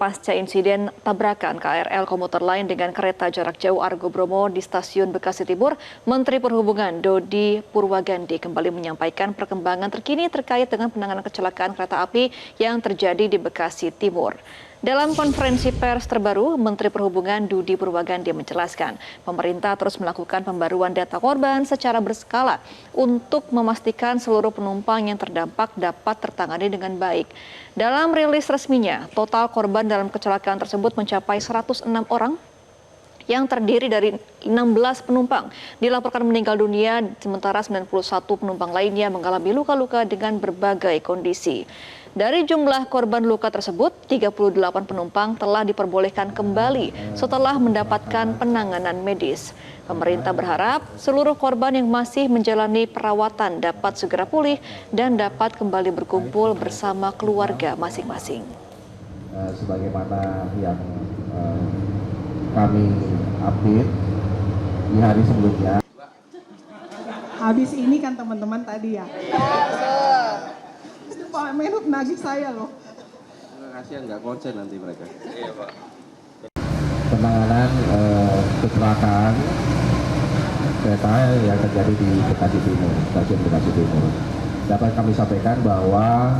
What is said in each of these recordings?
pasca insiden tabrakan KRL komuter lain dengan kereta jarak jauh Argo Bromo di Stasiun Bekasi Timur, Menteri Perhubungan Dodi Purwagandi kembali menyampaikan perkembangan terkini terkait dengan penanganan kecelakaan kereta api yang terjadi di Bekasi Timur. Dalam konferensi pers terbaru, Menteri Perhubungan Dodi Purwagandi menjelaskan pemerintah terus melakukan pembaruan data korban secara berskala untuk memastikan seluruh penumpang yang terdampak dapat tertangani dengan baik. Dalam rilis resminya, total korban dalam kecelakaan tersebut mencapai 106 orang yang terdiri dari 16 penumpang dilaporkan meninggal dunia, sementara 91 penumpang lainnya mengalami luka-luka dengan berbagai kondisi. Dari jumlah korban luka tersebut, 38 penumpang telah diperbolehkan kembali setelah mendapatkan penanganan medis. Pemerintah berharap seluruh korban yang masih menjalani perawatan dapat segera pulih dan dapat kembali berkumpul bersama keluarga masing-masing. Sebagaimana yang kami update di hari sebelumnya. Habis ini kan teman-teman tadi ya. Pak Menhub nagih saya loh. Kasihan nggak konsen nanti mereka. Iya Pak. Penanganan kecelakaan kereta yang terjadi di Bekasi Timur, Stasiun Bekasi Timur. Dapat kami sampaikan bahwa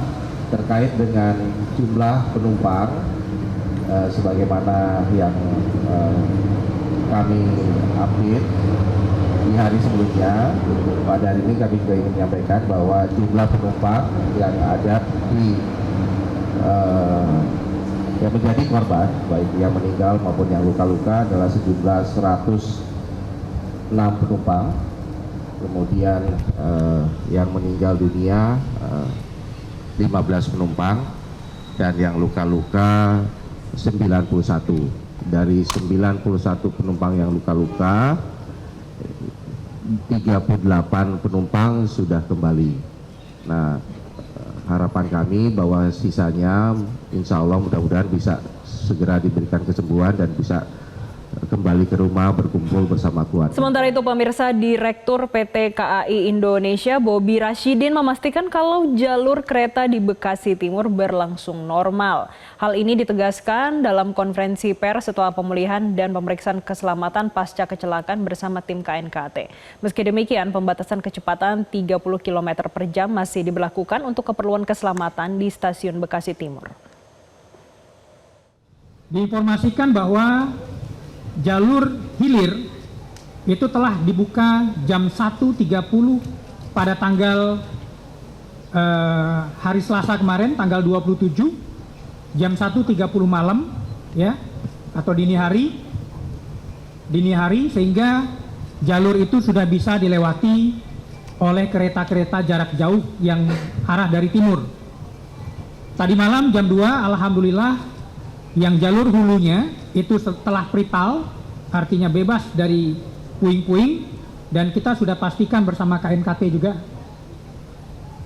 terkait dengan jumlah penumpang sebagaimana yang kami update di hari sebelumnya, pada hari ini kami juga ingin menyampaikan bahwa jumlah penumpang yang ada di yang menjadi korban, baik yang meninggal maupun yang luka-luka adalah sejumlah 106 penumpang. Kemudian yang meninggal dunia 15 penumpang dan yang luka-luka 91. Dari 91 penumpang yang luka-luka, 38 penumpang sudah kembali. Nah, harapan kami bahwa sisanya insya Allah mudah-mudahan bisa segera diberikan kesembuhan dan bisa kembali ke rumah berkumpul bersama keluarga. Sementara itu pemirsa, Direktur PT KAI Indonesia Bobi Rashidin memastikan kalau jalur kereta di Bekasi Timur berlangsung normal. Hal ini ditegaskan dalam konferensi pers setelah pemulihan dan pemeriksaan keselamatan pasca kecelakaan bersama tim KNKT. Meski demikian, pembatasan kecepatan 30 km per jam masih diberlakukan untuk keperluan keselamatan di Stasiun Bekasi Timur. Diinformasikan bahwa jalur hilir itu telah dibuka jam 1.30 pada tanggal hari Selasa kemarin, tanggal 27, jam 1.30 malam, ya, atau dini hari, sehingga jalur itu sudah bisa dilewati oleh kereta-kereta jarak jauh yang arah dari timur. Tadi malam jam 2, alhamdulillah, yang jalur hulunya itu setelah pripal, artinya bebas dari puing-puing, dan kita sudah pastikan bersama KNKT juga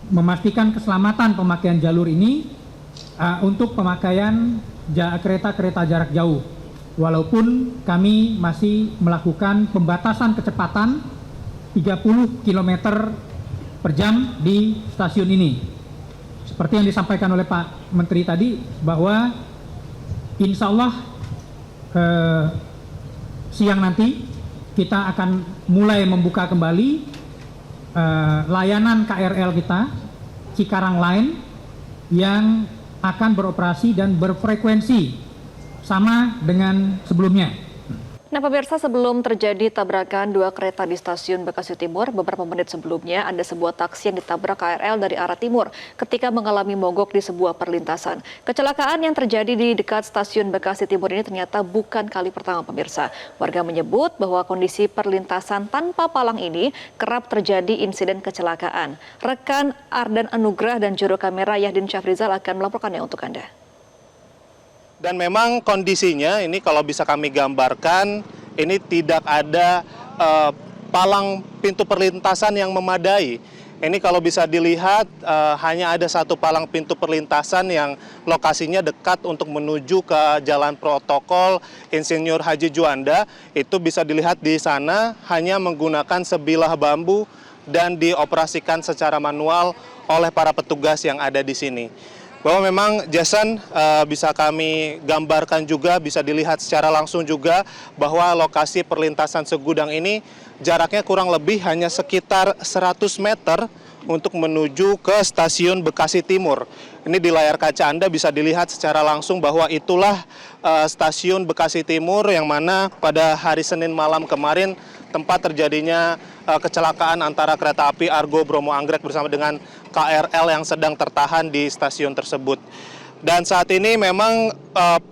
memastikan keselamatan pemakaian jalur ini untuk pemakaian kereta-kereta jarak jauh. Walaupun kami masih melakukan pembatasan kecepatan 30 km per jam di stasiun ini. Seperti yang disampaikan oleh Pak Menteri tadi, bahwa insya Allah siang nanti kita akan mulai membuka kembali layanan KRL kita, Cikarang Line, yang akan beroperasi dan berfrekuensi sama dengan sebelumnya. Nah pemirsa, sebelum terjadi tabrakan dua kereta di Stasiun Bekasi Timur, beberapa menit sebelumnya ada sebuah taksi yang ditabrak KRL dari arah timur ketika mengalami mogok di sebuah perlintasan. Kecelakaan yang terjadi di dekat Stasiun Bekasi Timur ini ternyata bukan kali pertama pemirsa. Warga menyebut bahwa kondisi perlintasan tanpa palang ini kerap terjadi insiden kecelakaan. Rekan Ardan Anugrah dan juru kamera Yahdin Syafrizal akan melaporkannya untuk Anda. Dan memang kondisinya ini kalau bisa kami gambarkan, ini tidak ada palang pintu perlintasan yang memadai. Ini kalau bisa dilihat hanya ada satu palang pintu perlintasan yang lokasinya dekat untuk menuju ke Jalan Protokol Insinyur Haji Juanda. Itu bisa dilihat di sana hanya menggunakan sebilah bambu dan dioperasikan secara manual oleh para petugas yang ada di sini. bahwa memang Jason bisa kami gambarkan juga, bisa dilihat secara langsung juga bahwa lokasi perlintasan segudang ini jaraknya kurang lebih hanya sekitar 100 meter untuk menuju ke stasiun Bekasi Timur. Ini di layar kaca Anda bisa dilihat secara langsung bahwa itulah stasiun Bekasi Timur yang mana pada hari Senin malam kemarin tempat terjadinya kecelakaan antara kereta api Argo Bromo Anggrek bersama dengan KRL yang sedang tertahan di stasiun tersebut. Dan saat ini memang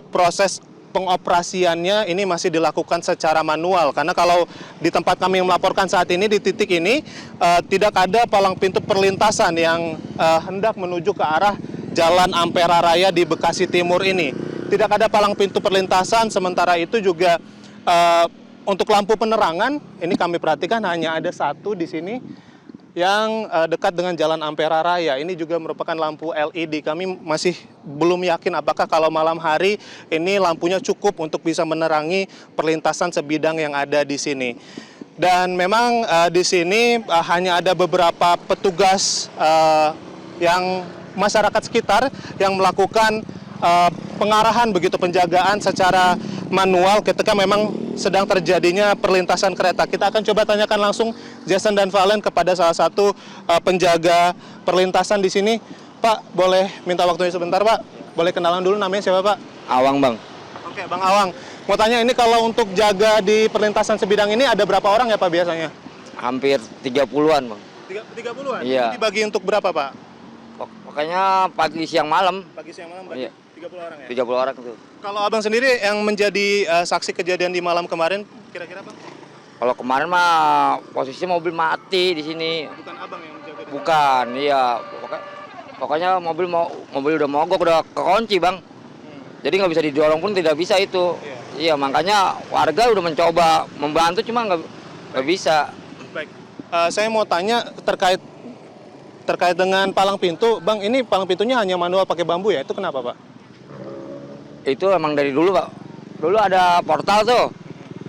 proses pengoperasiannya ini masih dilakukan secara manual, karena kalau di tempat kami melaporkan saat ini di titik ini tidak ada palang pintu perlintasan yang hendak menuju ke arah Jalan Ampera Raya di Bekasi Timur ini. Tidak ada palang pintu perlintasan, sementara itu juga untuk lampu penerangan ini kami perhatikan hanya ada satu di sini yang dekat dengan Jalan Ampera Raya. Ini juga merupakan lampu LED. Kami masih belum yakin apakah kalau malam hari ini lampunya cukup untuk bisa menerangi perlintasan sebidang yang ada di sini. Dan memang di sini hanya ada beberapa petugas yang masyarakat sekitar yang melakukan pengarahan begitu, penjagaan secara manual ketika memang sedang terjadinya perlintasan kereta. Kita akan coba tanyakan langsung Jason dan Valen kepada salah satu penjaga perlintasan di sini. Pak, boleh minta waktunya sebentar, Pak? Boleh kenalan dulu, namanya siapa, Pak? Awang, Bang. Oke, Bang Awang. Mau tanya, ini kalau untuk jaga di perlintasan sebidang ini ada berapa orang ya, Pak, biasanya? Hampir 30-an, Bang. 30-an? Iya. Itu dibagi untuk berapa, Pak? Pokoknya pagi, siang, malam. Pagi, siang, malam berarti Iya. 30 orang ya? 30 orang tuh. Kalau Abang sendiri yang menjadi saksi kejadian di malam kemarin, kira-kira, Bang? Kalau kemarin mah posisinya mobil mati di sini. Bukan Abang yang menjaga? Bukan, iya. Pokoknya mobil udah mogok, udah kekunci, Bang. Jadi nggak bisa didorong pun tidak bisa itu. Iya, makanya warga udah mencoba membantu, cuma nggak bisa. Baik, saya mau tanya terkait dengan palang pintu, Bang. Ini palang pintunya hanya manual pakai bambu ya? Itu kenapa, Pak? Itu emang dari dulu, Pak. Dulu ada portal tuh.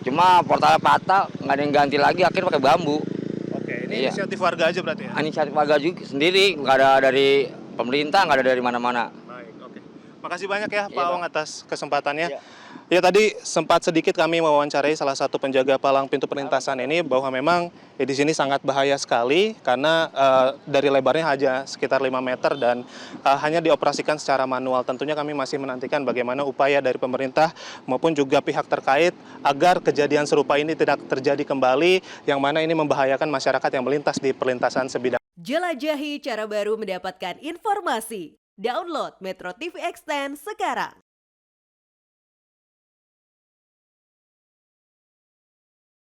Cuma portalnya patah, nggak ada yang ganti lagi, akhirnya pakai bambu. Oke, ini Iya. inisiatif warga aja berarti ya? Inisiatif warga juga sendiri, nggak ada dari pemerintah, nggak ada dari mana-mana. Baik, oke. Makasih banyak ya Pak Iya, Awang atas kesempatannya. Iya. Ya, tadi sempat sedikit kami mewawancarai salah satu penjaga palang pintu perlintasan ini bahwa memang di sini sangat bahaya sekali karena dari lebarnya hanya sekitar 5 meter dan hanya dioperasikan secara manual. Tentunya kami masih menantikan bagaimana upaya dari pemerintah maupun juga pihak terkait agar kejadian serupa ini tidak terjadi kembali, yang mana ini membahayakan masyarakat yang melintas di perlintasan sebidang. Jelajahi cara baru mendapatkan informasi. Download Metro TV Extend sekarang.